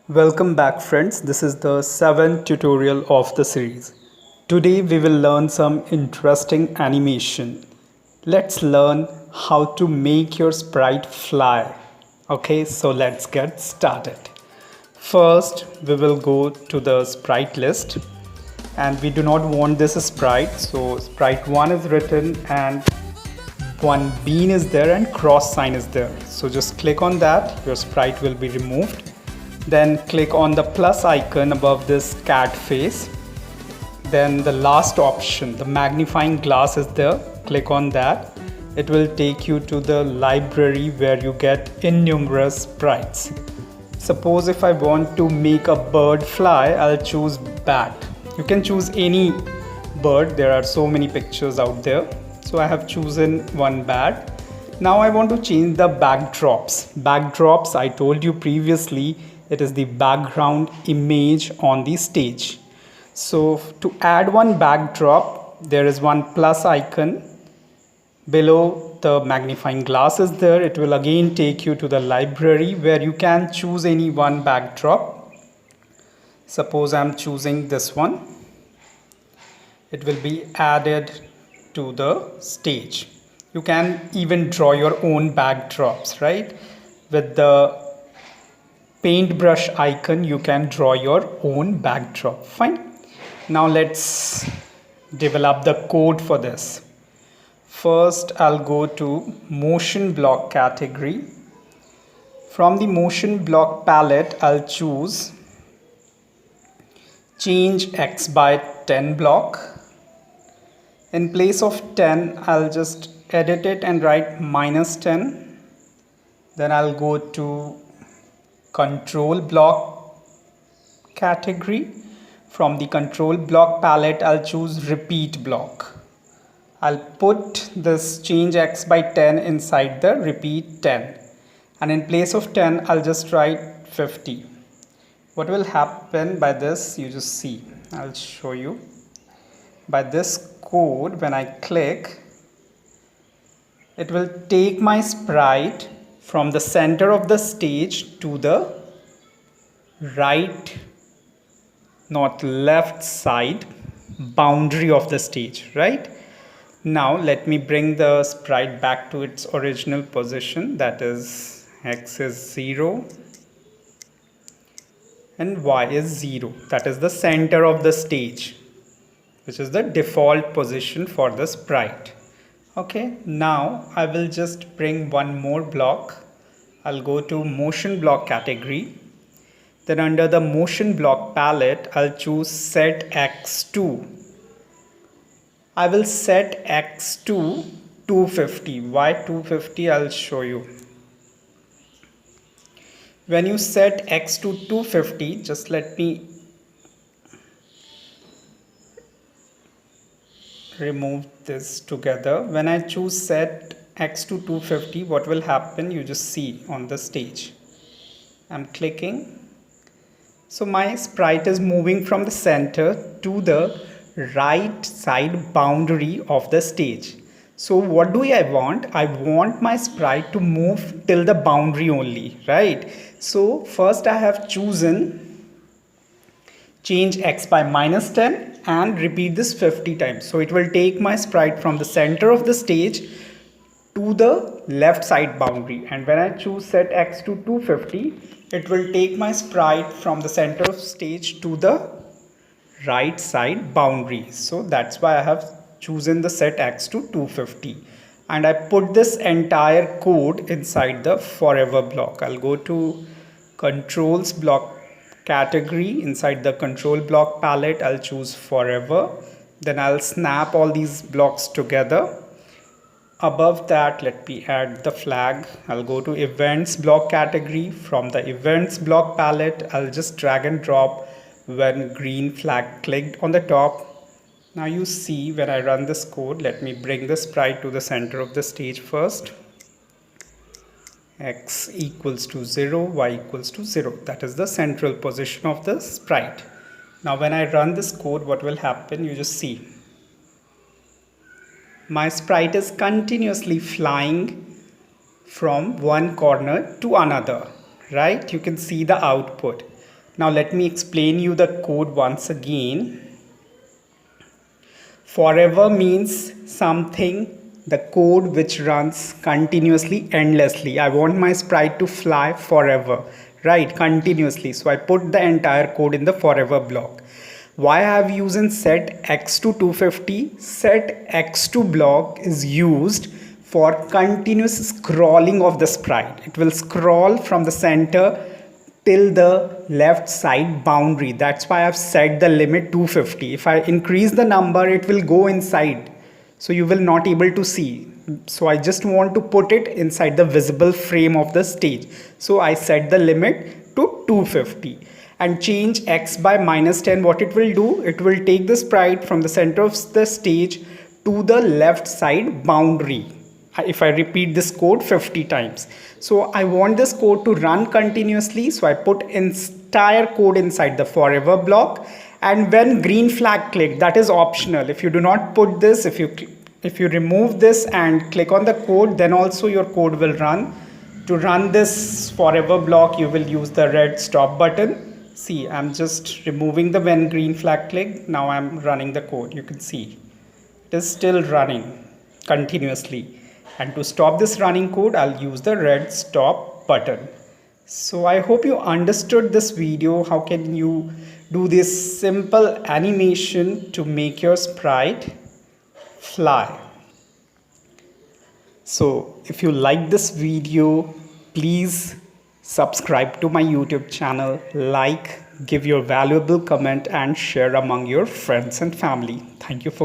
Welcome back friends, this is the 7th tutorial of the series. Today we will learn some interesting animation. Let's learn how to make your sprite fly. Okay, so let's get started. First we will go to the sprite list and we do not want this sprite. So sprite 1 is written and one bean is there and cross sign is there. So just click on that, your sprite will be removed. Then click on the plus icon above this cat face. Then the last option, the magnifying glass is there. Click on that. It will take you to the library where you get innumerous sprites. Suppose if I want to make a bird fly, I'll choose bat. You can choose any bird. There are so many pictures out there. So I have chosen one bat. Now I want to change the backdrops. Backdrops, I told you previously, it is the background image on the stage. So to add one backdrop, there is one plus icon. Below the magnifying glass is there. It will again take you to the library where you can choose any one backdrop. Suppose I'm choosing this one. It will be added to the stage. You can even draw your own backdrops, right? With the paintbrush icon, you can draw your own backdrop. Fine. Now let's develop the code for this. First, I'll go to motion block category. From the motion block palette, I'll choose change x by 10 block. In place of 10, I'll just edit it and write -10. Then I'll go to control block category. From the control block palette, I'll choose repeat block. I'll put this change x by 10 inside the repeat 10. And in place of 10, I'll just write 50. What will happen by this? You just see. I'll show you. By this code, when I click, it will take my sprite from the center of the stage to the right, not left side boundary of the stage, right? Now let me bring the sprite back to its original position, that is x is 0 and y is 0. That is the center of the stage, which is the default position for the sprite. Okay, now I will just bring one more block. I'll go to motion block category. Then under the motion block palette, I'll choose set x to. I will set x to 250. Why 250? I'll show you. When you set x to 250, just let me remove this together. When I choose set x to 250, what will happen? You just see on the stage. I'm clicking. So my sprite is moving from the center to the right side boundary of the stage. So what do I want? I want my sprite to move till the boundary only, right? So first I have chosen change x by -10 and repeat this 50 times. So it will take my sprite from the center of the stage to the left side boundary. And when I choose set x to 250, it will take my sprite from the center of stage to the right side boundary. So that's why I have chosen the set x to 250. And I put this entire code inside the forever block. I'll go to controls block category. Inside the control block palette, I'll choose forever. Then I'll snap all these blocks together. Above that, let me add the flag. I'll go to events block category. From the events block palette, I'll just drag and drop when green flag clicked on the top. Now you see when I run this code, let me bring the sprite to the center of the stage first. X equals to 0, y equals to 0. That is the central position of the sprite. Now when I run this code, what will happen? You just see. My sprite is continuously flying from one corner to another, right? You can see the output. Now let me explain you the code once again. Forever means something, the code which runs continuously, endlessly. I want my sprite to fly forever, right? Continuously. So I put the entire code in the forever block. Why I have used set x to 250? Set x to block is used for continuous scrolling of the sprite. It will scroll from the center till the left side boundary. That's why I've set the limit 250. If I increase the number, it will go inside, so you will not able to see. So I just want to put it inside the visible frame of the stage, so I set the limit to 250 and change x by -10. What it will do, it will take the sprite from the center of the stage to the left side boundary. If I repeat this code 50 times. So I want this code to run continuously. So I put entire code inside the forever block. And when green flag click, that is optional. If you do not put this, if you remove this and click on the code, then also your code will run. To run this forever block, you will use the red stop button. See, I'm just removing the when green flag click. Now I'm running the code. You can see it is still running continuously. And to stop this running code, I'll use the red stop button. So I hope you understood this video. How can you do this simple animation to make your sprite fly? So if you like this video, please subscribe to my YouTube channel, like, give your valuable comment and share among your friends and family. Thank you for